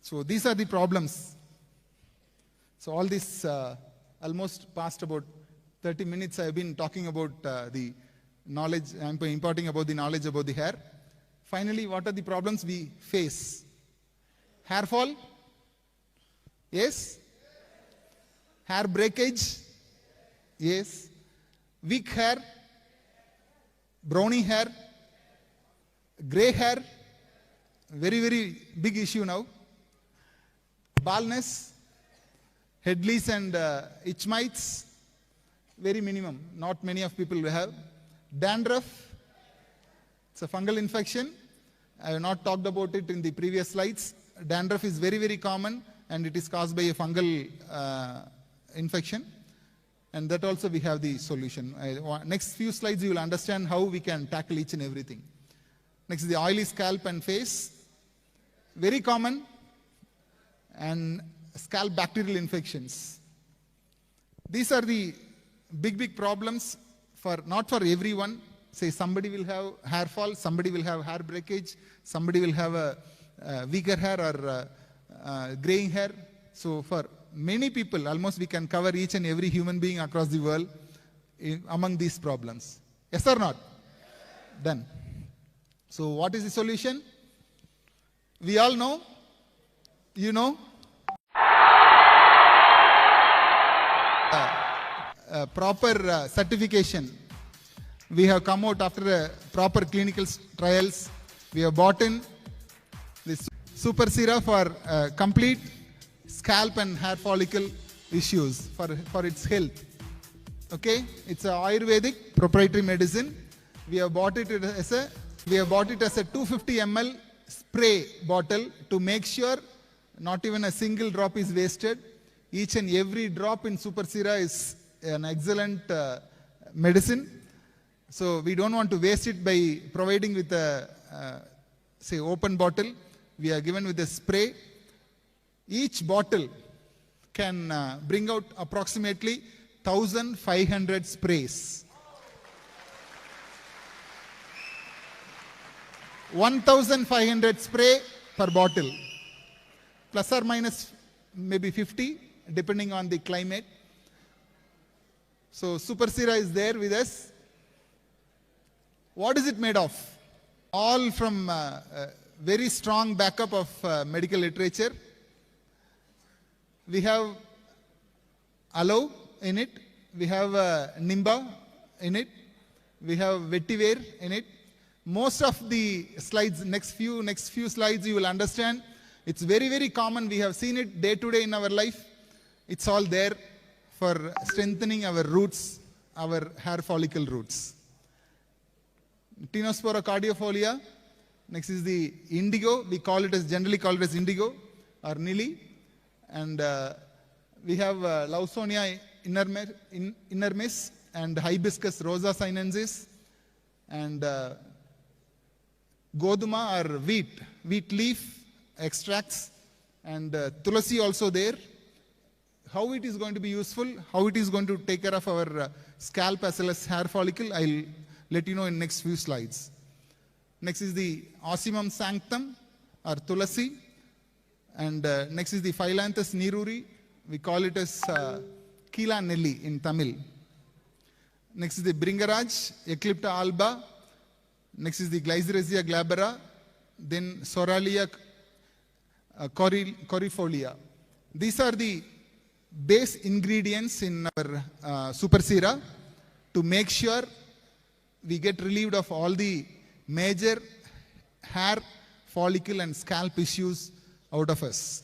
So these are the problems. So all this almost past about 30 minutes I have been talking about the knowledge, I am imparting about the knowledge about the hair. Finally, what are the problems we face? Hair fall? Yes. Hair breakage? Yes. Weak hair? Browny hair? Gray hair? Very, very big issue now. Baldness? Head fleas and itch mites? Very minimum. Not many of people will have. Dandruff? It's a fungal infection. I have not talked about it in the previous slides. Dandruff is very, very common and it is caused by a fungal infection. And that also we have the solution. Next few slides you will understand how we can tackle each and everything. Next is the oily scalp and face. Very common. And scalp bacterial infections. These are the big problems for not for everyone. Say somebody will have hair fall, somebody will have hair breakage, somebody will have a weaker hair or graying hair. So for many people, almost we can cover each and every human being across the world among these problems. Yes or not? Done. So what is the solution? We all know. You know. Proper certification. We have come out after proper clinical trials. We have bought in this Super Sera for complete scalp and hair follicle issues for its health. Okay, it's a Ayurvedic proprietary medicine. We have bought it as a 250 ml spray bottle to make sure not even a single drop is wasted. Each and every drop in Super Sera is an excellent medicine. So we don't want to waste it by providing with a say open bottle. We are given with a spray. Each bottle can bring out approximately 1,500 sprays. 1,500 spray per bottle, plus or minus maybe 50 depending on the climate. So Super Sera is there with us. What is it made of? All from very strong backup of medical literature. We have aloe in it. We have nimba in it. We have vetiver in it. Most of the slides, next few slides you will understand. It's very, very common. We have seen it day to day in our life. It's all there for strengthening our roots, our hair follicle roots. Tinospora cardiifolia. Next is the indigo. We generally call it as indigo or nili. And we have Lawsonia inermis and Hibiscus rosa sinensis and Goduma or wheat leaf extracts and Tulasi also there. How it is going to be useful, how it is going to take care of our scalp as well as hair follicle, I'll let you know in next few slides. Next is the Ocimum sanctum or Tulasi. And next is the Phyllanthus niruri. We call it as Kila Nelli in Tamil. Next is the Bringaraj, Eclipta alba. Next is the Glycyrrhizia glabra. Then Soralia corifolia. These are the base ingredients in our Super Sera to make sure we get relieved of all the major hair, follicle and scalp issues out of us.